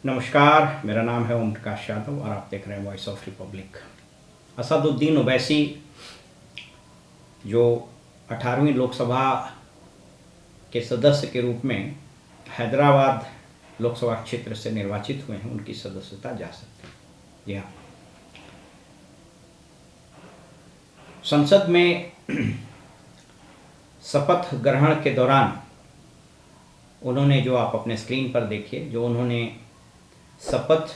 नमस्कार, मेरा नाम है ओम प्रकाश यादव और आप देख रहे हैं voice of Republic. Asaduddin Owaisi जो 18वीं लोकसभा के सदस्य के रूप में हैदराबाद लोकसभा क्षेत्र से निर्वाचित हुए हैं, उनकी सदस्यता जा सकती है। जी हाँ, संसद में शपथ ग्रहण के दौरान उन्होंने, जो आप अपने स्क्रीन पर देखिए, जो उन्होंने शपथ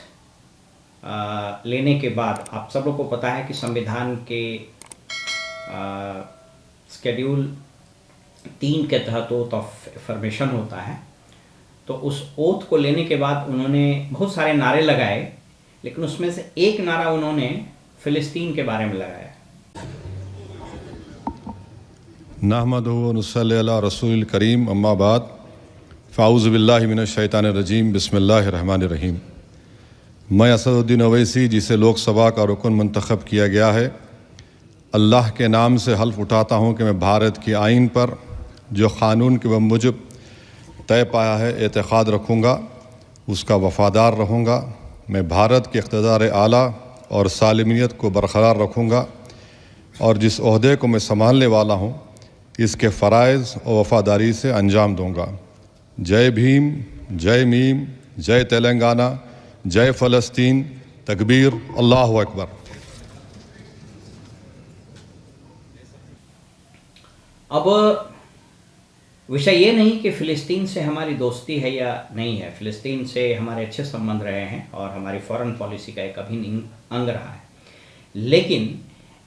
लेने के बाद, आप सब लोग को पता है कि संविधान के शेड्यूल 3 के तहत ओथ ऑफ एफर्मेशन होता है। तो उस ओथ को लेने के बाद उन्होंने बहुत सारे नारे लगाए, लेकिन उसमें से एक नारा उन्होंने फ़िलिस्तीन के बारे में लगाया। नहमदुहु व नुसल्ली अला रसूलिल करीम, अम्मा बाद, फ़ाऊज़ु बिल्लाहि मिनश शैतानिर रजीम, बिस्मिल्लाहिर रहमानिर रहीम। मैं असदुद्दीन ओवैसी, जिसे लोकसभा का रुकन मंतखब किया गया है, अल्लाह के नाम से हल्फ उठाता हूँ कि मैं भारत की आइन पर जो क़ानून के मुजब तय पाया है एतक़ाद रखूँगा, उसका वफ़ादार रहूँगा। मैं भारत के इक़्तिदार आला और सालिमियत को बरक़रार रखूँगा और जिस ओहदे को मैं संभालने वाला हूँ इसके फ़राइज़ और वफ़ादारी से अंजाम दूँगा। जय भीम, जय मीम, जय तेलंगाना, जय फ़लस्तीन, तकबीर, अल्लाहु अकबर। अब विषय ये नहीं कि फ़िलिस्तीन से हमारी दोस्ती है या नहीं है। फ़िलिस्तीन से हमारे अच्छे संबंध रहे हैं और हमारी फॉरेन पॉलिसी का एक अभिन्न अंग रहा है, लेकिन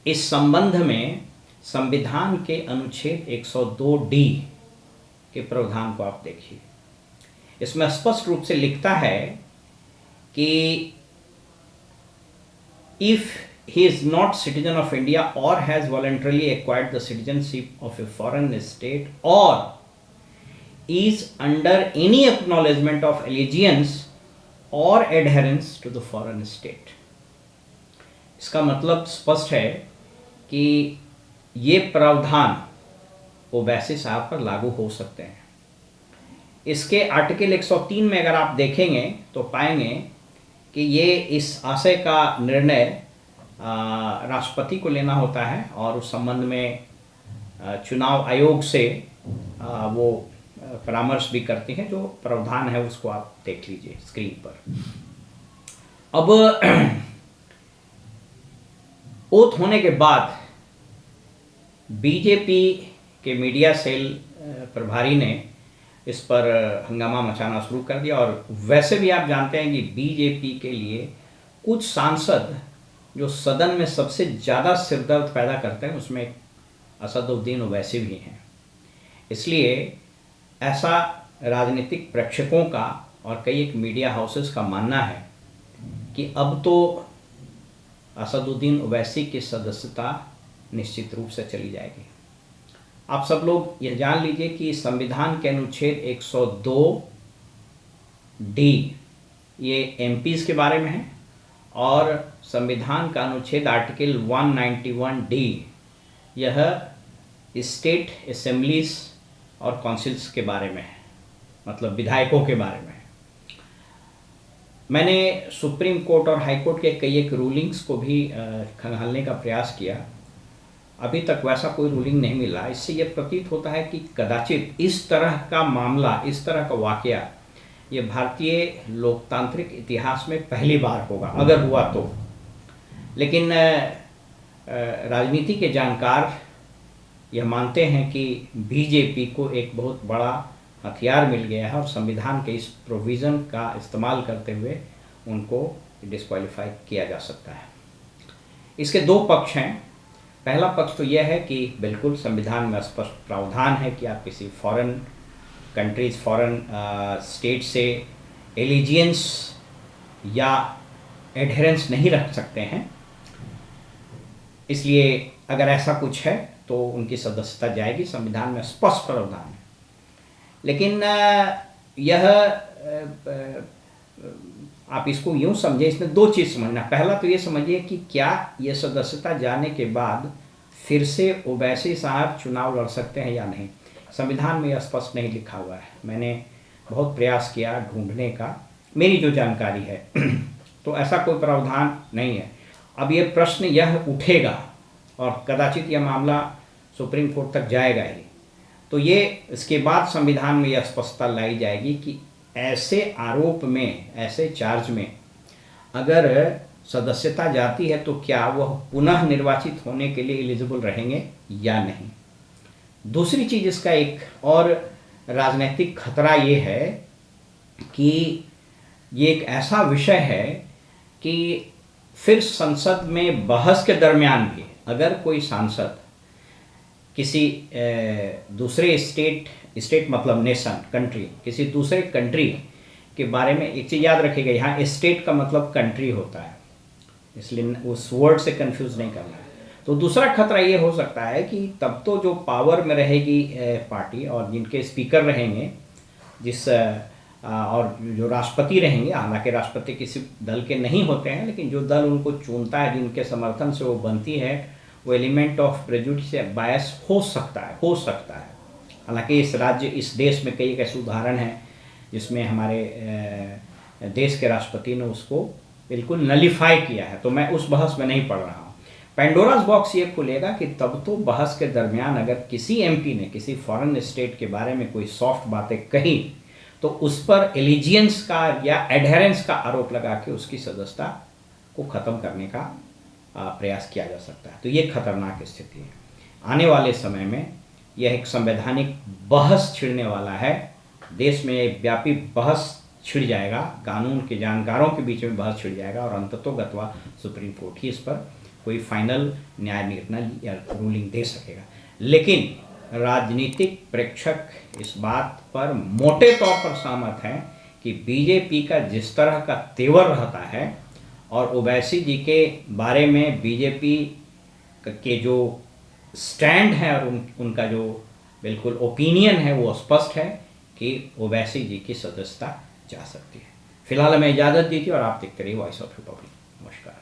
इस संबंध में संविधान के अनुच्छेद 102D के प्रावधान को आप देखिए। इसमें स्पष्ट रूप से लिखता है कि if he is not citizen of India or has voluntarily acquired the citizenship of a foreign state or is under any acknowledgement of allegiance or adherence to the foreign state। इसका मतलब स्पष्ट है कि ये प्रावधान ओवैसी साहब पर लागू हो सकते हैं। इसके आर्टिकल 103 में अगर आप देखेंगे तो पाएंगे कि ये इस आशय का निर्णय राष्ट्रपति को लेना होता है और उस संबंध में चुनाव आयोग से वो परामर्श भी करते हैं। जो प्रावधान है उसको आप देख लीजिए स्क्रीन पर। अब ओथ होने के बाद बीजेपी के मीडिया सेल प्रभारी ने इस पर हंगामा मचाना शुरू कर दिया। और वैसे भी आप जानते हैं कि बीजेपी के लिए कुछ सांसद जो सदन में सबसे ज़्यादा सिरदर्द पैदा करते हैं, उसमें असदुद्दीन ओवैसी भी हैं। इसलिए ऐसा राजनीतिक प्रेक्षकों का और कई एक मीडिया हाउसेस का मानना है कि अब तो असदुद्दीन ओवैसी की सदस्यता निश्चित रूप से चली जाएगी। आप सब लोग यह जान लीजिए कि संविधान के अनुच्छेद 102D ये एमपीज़ के बारे में है और संविधान का अनुच्छेद आर्टिकल 191D यह स्टेट असेंबलीज और काउंसिल्स के बारे में है, मतलब विधायकों के बारे में है। मैंने सुप्रीम कोर्ट और हाई कोर्ट के कई एक रूलिंग्स को भी खंगालने का प्रयास किया, अभी तक वैसा कोई रूलिंग नहीं मिला। इससे यह प्रतीत होता है कि कदाचित इस तरह का मामला, इस तरह का वाकया ये भारतीय लोकतांत्रिक इतिहास में पहली बार होगा, अगर हुआ तो। लेकिन राजनीति के जानकार यह मानते हैं कि बीजेपी को एक बहुत बड़ा हथियार मिल गया है और संविधान के इस प्रोविज़न का इस्तेमाल करते हुए उनको डिस्क्वालीफाई किया जा सकता है। इसके दो पक्ष हैं। पहला पक्ष तो यह है कि बिल्कुल संविधान में स्पष्ट प्रावधान है कि आप किसी फॉरेन कंट्रीज, फॉरेन स्टेट से एलिजियंस या एडहेरेंस नहीं रख सकते हैं। इसलिए अगर ऐसा कुछ है तो उनकी सदस्यता जाएगी, संविधान में स्पष्ट प्रावधान है। लेकिन यह आप इसको यूँ समझे, इसमें दो चीज़ समझना। पहला तो ये समझिए कि क्या ये सदस्यता जाने के बाद फिर से ओवैसी साहब चुनाव लड़ सकते हैं या नहीं। संविधान में यह स्पष्ट नहीं लिखा हुआ है। मैंने बहुत प्रयास किया ढूंढने का मेरी जो जानकारी है तो ऐसा कोई प्रावधान नहीं है। अब ये प्रश्न यह उठेगा और कदाचित यह मामला सुप्रीम कोर्ट तक जाएगा ही, तो ये इसके बाद संविधान में यह स्पष्टता लाई जाएगी कि ऐसे आरोप में, ऐसे चार्ज में अगर सदस्यता जाती है तो क्या वह पुनः निर्वाचित होने के लिए एलिजिबल रहेंगे या नहीं। दूसरी चीज़, इसका एक और राजनीतिक खतरा ये है कि ये एक ऐसा विषय है कि फिर संसद में बहस के दरमियान भी अगर कोई सांसद किसी दूसरे स्टेट मतलब नेशन, कंट्री, किसी दूसरे कंट्री के बारे में, एक चीज़ याद रखिएगा, यहाँ स्टेट का मतलब कंट्री होता है, इसलिए उस वर्ड से कंफ्यूज नहीं करना है। तो दूसरा खतरा ये हो सकता है कि तब तो जो पावर में रहेगी पार्टी और जिनके स्पीकर रहेंगे, और जो राष्ट्रपति रहेंगे, हालांकि राष्ट्रपति किसी दल के नहीं होते हैं, लेकिन जो दल उनको चुनता है, जिनके समर्थन से वो बनती है, वो एलिमेंट ऑफ प्रेजुडिस या बायस हो सकता है। हालांकि इस देश में कई ऐसे उदाहरण हैं जिसमें हमारे देश के राष्ट्रपति ने उसको बिल्कुल नलीफाई किया है, तो मैं उस बहस में नहीं पढ़ रहा हूँ। पेंडोरास बॉक्स ये खुलेगा कि तब तो बहस के दरमियान अगर किसी एमपी ने किसी फॉरेन स्टेट के बारे में कोई सॉफ्ट बातें कही तो उस पर एलिजियंस का या एडहेरेंस का आरोप लगा के उसकी सदस्यता को ख़त्म करने का प्रयास किया जा सकता है। तो ये खतरनाक स्थिति है। आने वाले समय में यह एक संवैधानिक बहस छिड़ने वाला है, देश में एक व्यापी बहस छिड़ जाएगा, कानून के जानकारों के बीच में बहस छिड़ जाएगा और अंततोगत्वा सुप्रीम कोर्ट ही इस पर कोई फाइनल न्याय निर्णय या रूलिंग दे सकेगा। लेकिन राजनीतिक प्रेक्षक इस बात पर मोटे तौर पर सहमत हैं कि बीजेपी का जिस तरह का तेवर रहता है और ओवैसी जी के बारे में बीजेपी के जो स्टैंड है और उनका जो बिल्कुल ओपिनियन है, वो स्पष्ट है कि ओवैसी जी की सदस्यता जा सकती है। फिलहाल हमें इजाज़त दीजिए और आप देखते रहिए वॉइस ऑफ रिपब्लिक। नमस्कार।